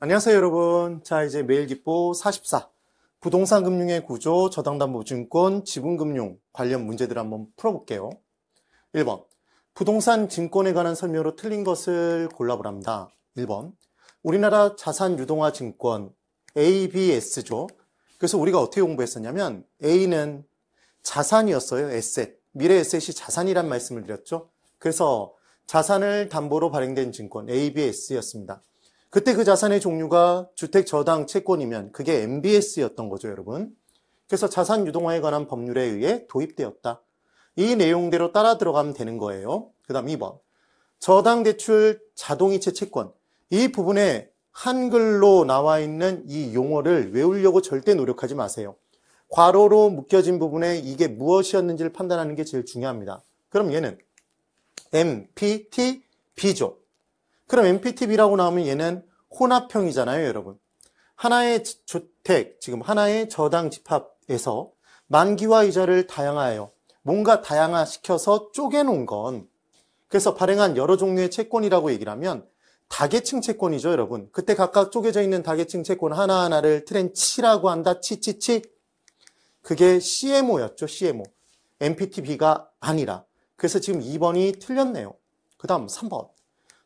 안녕하세요, 여러분. 자, 이제 매일기보 44. 부동산 금융의 구조, 저당담보증권, 지분금융 관련 문제들을 한번 풀어볼게요. 1번. 부동산 증권에 관한 설명으로 틀린 것을 골라보랍니다. 1번. 우리나라 자산유동화 증권 ABS죠. 그래서 우리가 어떻게 공부했었냐면 A는 자산이었어요. 에셋. 미래 에셋이 자산이란 말씀을 드렸죠. 그래서 자산을 담보로 발행된 증권 ABS였습니다. 그때 그 자산의 종류가 주택 저당 채권이면 그게 MBS였던 거죠, 여러분. 그래서 자산 유동화에 관한 법률에 의해 도입되었다. 이 내용대로 따라 들어가면 되는 거예요. 그 다음 2번. 저당 대출 자동이체 채권. 이 부분에 한글로 나와 있는 이 용어를 외우려고 절대 노력하지 마세요. 괄호로 묶여진 부분에 이게 무엇이었는지를 판단하는 게 제일 중요합니다. 그럼 얘는 MPTB죠. 그럼 MPTB라고 나오면 얘는 혼합형이잖아요, 여러분. 하나의 주택, 지금 하나의 저당 집합에서 만기와 이자를 다양화해요. 뭔가 다양화시켜서 쪼개놓은 건, 그래서 발행한 여러 종류의 채권이라고 얘기를 하면 다계층 채권이죠, 여러분. 그때 각각 쪼개져 있는 다계층 채권 하나하나를 트렌치라고 한다, 치치치. 그게 CMO였죠, CMO. MPTB가 아니라. 그래서 지금 2번이 틀렸네요. 그 다음 3번.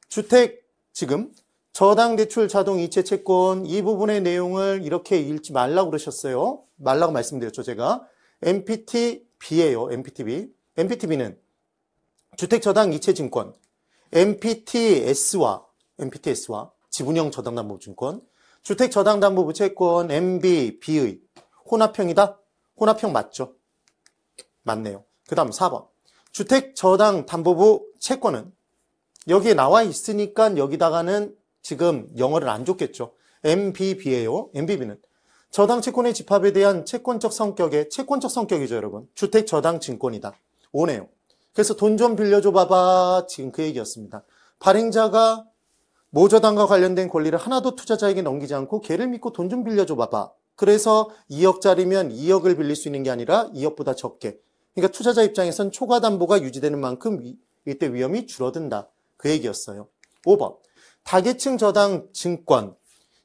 주택, 지금 저당 대출 자동 이체 채권 이 부분의 내용을 이렇게 읽지 말라고 그러셨어요. 말라고 말씀드렸죠, 제가. MPTB예요, MPTB. MPTB는 주택 저당 이체 증권, MPTS와 지분형 저당담보증권, 주택 저당담보부 채권, MBB의 혼합형이다? 혼합형 맞죠? 맞네요. 그 다음 4번. 주택 저당 담보부 채권은 여기에 나와 있으니까 여기다가는 지금 영어를 안 줬겠죠. MBB예요. MBB는 저당 채권의 집합에 대한 채권적 성격이죠, 여러분. 주택 저당 증권이다. 오네요. 그래서 돈 좀 빌려줘 봐봐. 지금 그 얘기였습니다. 발행자가 모저당과 관련된 권리를 하나도 투자자에게 넘기지 않고 걔를 믿고 돈 좀 빌려줘 봐봐. 그래서 2억짜리면 2억을 빌릴 수 있는 게 아니라 2억보다 적게. 그러니까 투자자 입장에선 초과 담보가 유지되는 만큼 이때 위험이 줄어든다. 그 얘기였어요. 5번. 다계층 저당 증권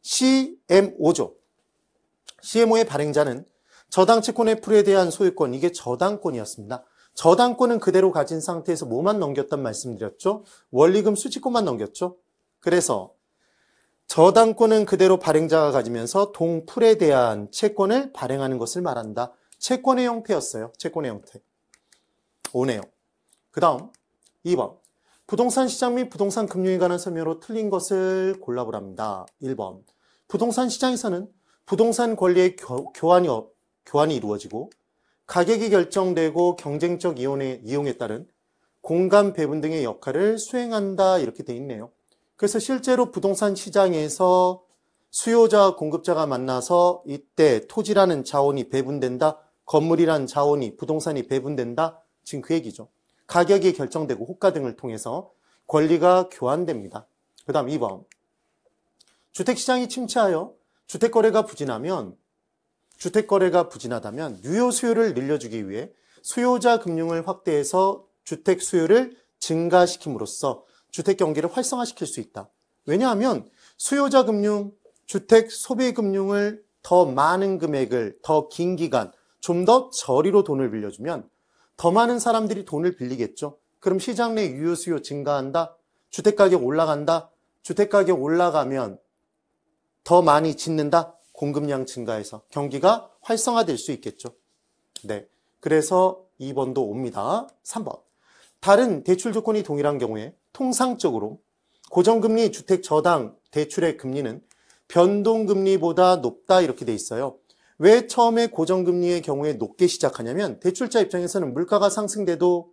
CMO죠. CMO의 발행자는 저당 채권의 풀에 대한 소유권, 이게 저당권이었습니다. 저당권은 그대로 가진 상태에서 뭐만 넘겼단 말씀드렸죠? 원리금 수취권만 넘겼죠? 그래서 저당권은 그대로 발행자가 가지면서 동풀에 대한 채권을 발행하는 것을 말한다. 채권의 형태였어요. 채권의 형태. 오네요. 그 다음 2번. 부동산 시장 및 부동산 금융에 관한 설명으로 틀린 것을 골라보랍니다. 1번. 부동산 시장에서는 부동산 권리의 교환이 이루어지고 가격이 결정되고 경쟁적 이용에 따른 공간 배분 등의 역할을 수행한다. 이렇게 돼 있네요. 그래서 실제로 부동산 시장에서 수요자와 공급자가 만나서 이때 토지라는 자원이 배분된다. 건물이란 자원이, 부동산이 배분된다. 지금 그 얘기죠. 가격이 결정되고 호가 등을 통해서 권리가 교환됩니다. 그 다음 2번. 주택시장이 침체하여 주택거래가 부진하다면 유효 수요를 늘려주기 위해 수요자 금융을 확대해서 주택 수요를 증가시킴으로써 주택 경기를 활성화시킬 수 있다. 왜냐하면 수요자 금융, 주택 소비 금융을 더 많은 금액을 더 긴 기간 좀 더 저리로 돈을 빌려주면 더 많은 사람들이 돈을 빌리겠죠. 그럼 시장 내 유효 수요 증가한다. 주택가격 올라간다. 주택가격 올라가면 더 많이 짓는다. 공급량 증가해서 경기가 활성화될 수 있겠죠. 네, 그래서 2번도 옵니다. 3번. 다른 대출 조건이 동일한 경우에 통상적으로 고정금리 주택 저당 대출의 금리는 변동금리보다 높다 이렇게 돼 있어요. 왜 처음에 고정금리의 경우에 높게 시작하냐면 대출자 입장에서는 물가가 상승돼도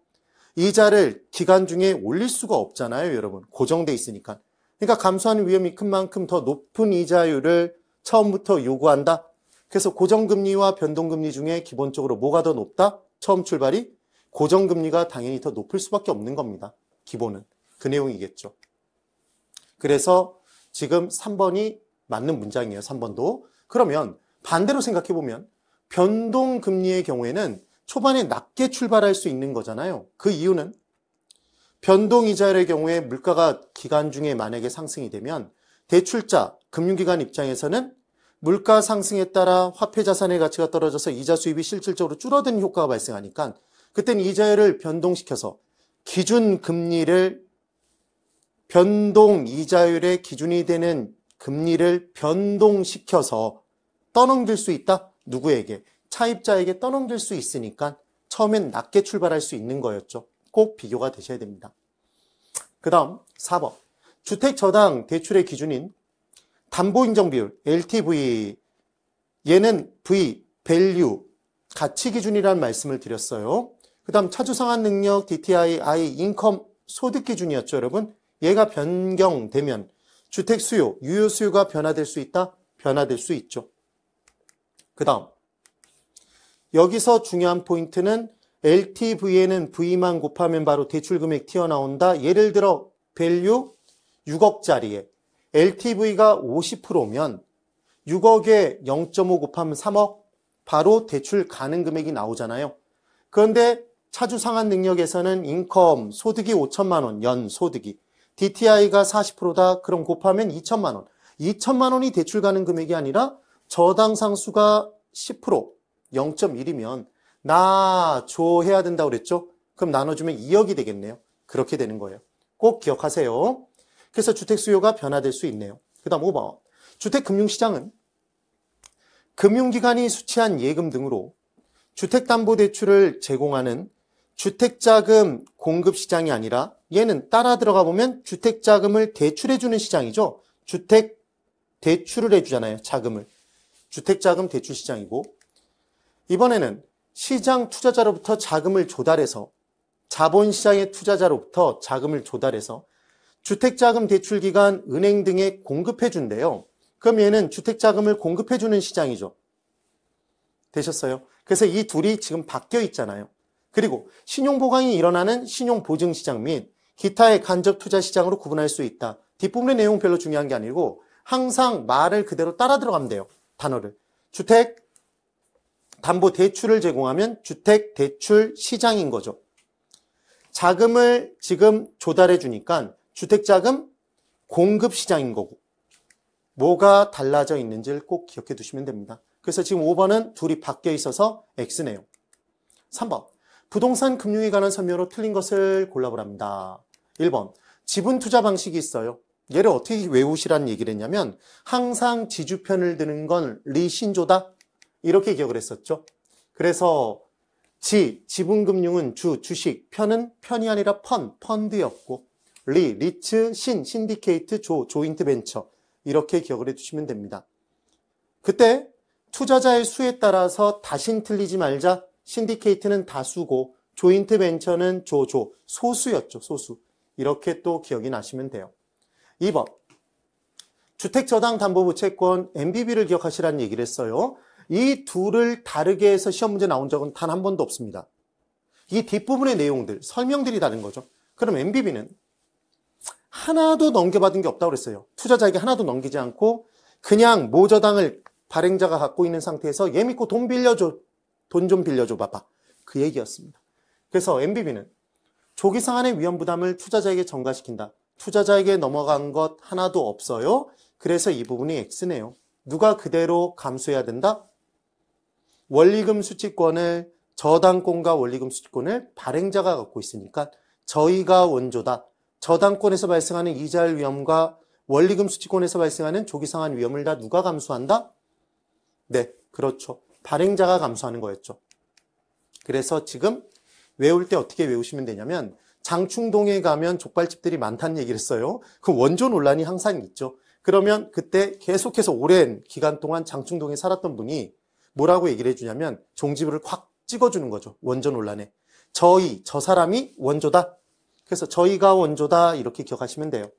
이자를 기간 중에 올릴 수가 없잖아요, 여러분. 고정돼 있으니까. 그러니까 감소하는 위험이 큰 만큼 더 높은 이자율을 처음부터 요구한다. 그래서 고정금리와 변동금리 중에 기본적으로 뭐가 더 높다? 처음 출발이 고정금리가 당연히 더 높을 수밖에 없는 겁니다. 기본은. 그 내용이겠죠. 그래서 지금 3번이 맞는 문장이에요. 3번도. 그러면 반대로 생각해보면 변동금리의 경우에는 초반에 낮게 출발할 수 있는 거잖아요. 그 이유는 변동이자의 경우에 물가가 기간 중에 만약에 상승이 되면 대출자, 금융기관 입장에서는 물가 상승에 따라 화폐 자산의 가치가 떨어져서 이자 수입이 실질적으로 줄어드는 효과가 발생하니까 그때는 이자율을 변동시켜서 기준 금리를 변동 이자율의 기준이 되는 금리를 변동시켜서 떠넘길 수 있다? 누구에게? 차입자에게 떠넘길 수 있으니까 처음엔 낮게 출발할 수 있는 거였죠. 꼭 비교가 되셔야 됩니다. 그 다음 4번. 주택저당 대출의 기준인 담보인정비율, LTV, 얘는 V, 밸류, 가치 기준이라는 말씀을 드렸어요. 그 다음 차주상환 능력, DTI, I, 인컴, 소득 기준이었죠, 여러분. 얘가 변경되면 주택 수요, 유효 수요가 변화될 수 있다? 변화될 수 있죠. 그 다음 여기서 중요한 포인트는 LTV에는 V만 곱하면 바로 대출금액 튀어나온다. 예를 들어 밸류 6억짜리에 LTV가 50%면 6억에 0.5 곱하면 3억 바로 대출 가능 금액이 나오잖아요. 그런데 차주상환 능력에서는 인컴, 소득이 5천만 원, 연 소득이 DTI가 40%다. 그럼 곱하면 2천만 원. 2천만 원이 대출 가능 금액이 아니라 저당 상수가 10%, 0.1이면 나줘 해야 된다고 그랬죠? 그럼 나눠주면 2억이 되겠네요. 그렇게 되는 거예요. 꼭 기억하세요. 그래서 주택 수요가 변화될 수 있네요. 그 다음 5번. 주택금융시장은 금융기관이 수취한 예금 등으로 주택담보대출을 제공하는 주택자금 공급시장이 아니라 얘는 따라 들어가 보면 주택자금을 대출해주는 시장이죠. 주택 대출을 해주잖아요. 자금을. 주택자금 대출 시장이고 이번에는 시장 투자자로부터 자금을 조달해서 자본시장의 투자자로부터 자금을 조달해서 주택자금 대출기관, 은행 등에 공급해준대요. 그럼 얘는 주택자금을 공급해주는 시장이죠. 되셨어요? 그래서 이 둘이 지금 바뀌어 있잖아요. 그리고 신용보강이 일어나는 신용보증시장 및 기타의 간접투자시장으로 구분할 수 있다. 뒷부분의 내용 별로 중요한 게 아니고 항상 말을 그대로 따라 들어가면 돼요. 단어를. 주택담보대출을 제공하면 주택대출시장인 거죠. 자금을 지금 조달해 주니까 주택자금 공급시장인 거고 뭐가 달라져 있는지를 꼭 기억해 두시면 됩니다. 그래서 지금 5번은 둘이 바뀌어 있어서 X네요. 3번. 부동산 금융에 관한 설명으로 틀린 것을 골라보랍니다. 1번. 지분 투자 방식이 있어요. 얘를 어떻게 외우시라는 얘기를 했냐면 항상 지주편을 드는 건 리신조다. 이렇게 기억을 했었죠. 그래서 지분금융은 주식, 편은 편이 아니라 펀드였고 리츠, 신디케이트, 조인트 벤처 이렇게 기억을 해두시면 됩니다. 그때 투자자의 수에 따라서 다신 틀리지 말자. 신디케이트는 다수고 조인트 벤처는 소수였죠. 소수. 이렇게 또 기억이 나시면 돼요. 2번. 주택저당담보부채권 MBB를 기억하시라는 얘기를 했어요. 이 둘을 다르게 해서 시험 문제 나온 적은 단 한 번도 없습니다. 이 뒷부분의 내용들, 설명들이 다른 거죠. 그럼 MBB는 하나도 넘겨받은 게 없다고 그랬어요. 투자자에게 하나도 넘기지 않고 그냥 모저당을 발행자가 갖고 있는 상태에서 얘 믿고 돈 빌려줘. 돈 좀 빌려줘 봐봐. 그 얘기였습니다. 그래서 MBB는 조기상환의 위험 부담을 투자자에게 전가시킨다. 투자자에게 넘어간 것 하나도 없어요. 그래서 이 부분이 X네요. 누가 그대로 감수해야 된다? 원리금 수취권을 저당권과 원리금 수취권을 발행자가 갖고 있으니까 저희가 원조다. 저당권에서 발생하는 이자율 위험과 원리금 수취권에서 발생하는 조기상환 위험을 다 누가 감수한다? 네, 그렇죠. 발행자가 감수하는 거였죠. 그래서 지금 외울 때 어떻게 외우시면 되냐면 장충동에 가면 족발집들이 많다는 얘기를 했어요. 그 원조 논란이 항상 있죠. 그러면 그때 계속해서 오랜 기간 동안 장충동에 살았던 분이 뭐라고 얘기를 해주냐면 종지부를 확 찍어주는 거죠. 원조 논란에. 저 사람이 원조다. 그래서 저희가 원조다 이렇게 기억하시면 돼요.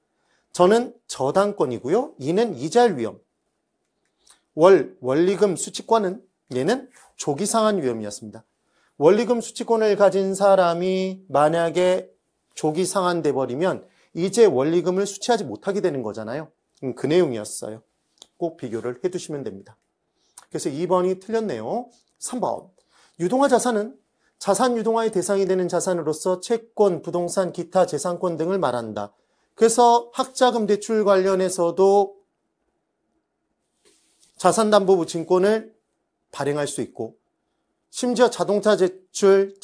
저는 저당권이고요. 이는 이자율 위험. 원리금 수취권은 얘는 조기상환 위험이었습니다. 원리금 수취권을 가진 사람이 만약에 조기 상환돼 버리면 이제 원리금을 수취하지 못하게 되는 거잖아요. 그 내용이었어요. 꼭 비교를 해두시면 됩니다. 그래서 2번이 틀렸네요. 3번. 유동화 자산은 자산 유동화의 대상이 되는 자산으로서 채권, 부동산, 기타 재산권 등을 말한다. 그래서 학자금 대출 관련해서도 자산담보부증권을 발행할 수 있고 심지어 자동차 대출,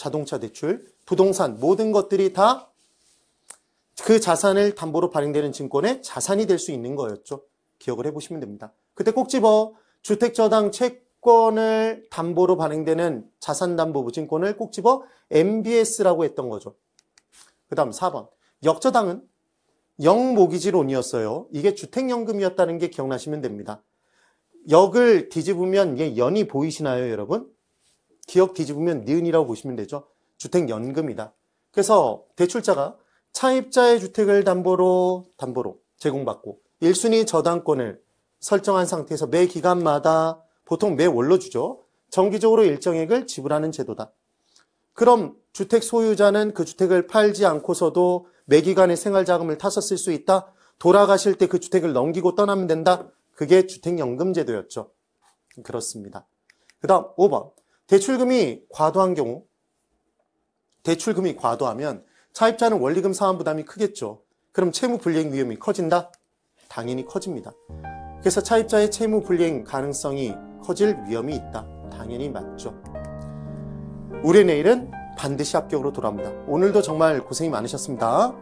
부동산 모든 것들이 다 그 자산을 담보로 발행되는 증권의 자산이 될 수 있는 거였죠. 기억을 해보시면 됩니다. 그때 꼭 집어 주택저당 채권을 담보로 발행되는 자산담보부증권을 꼭 집어 MBS라고 했던 거죠. 그 다음 4번. 역저당은 영모기지론이었어요. 이게 주택연금이었다는 게 기억나시면 됩니다. 역을 뒤집으면 이게 연이 보이시나요, 여러분? 기억 뒤집으면 니은이라고 보시면 되죠. 주택연금이다. 그래서 대출자가 차입자의 주택을 담보로 제공받고 1순위 저당권을 설정한 상태에서 매 기간마다 보통 매월로 주죠. 정기적으로 일정액을 지불하는 제도다. 그럼 주택 소유자는 그 주택을 팔지 않고서도 매 기간의 생활자금을 타서 쓸 수 있다. 돌아가실 때 그 주택을 넘기고 떠나면 된다. 그게 주택연금 제도였죠. 그렇습니다. 그 다음 5번. 대출금이 과도하면 차입자는 원리금 상환 부담이 크겠죠. 그럼 채무 불이행 위험이 커진다? 당연히 커집니다. 그래서 차입자의 채무 불이행 가능성이 커질 위험이 있다. 당연히 맞죠. 우리의 내일은 반드시 합격으로 돌아옵니다. 오늘도 정말 고생이 많으셨습니다.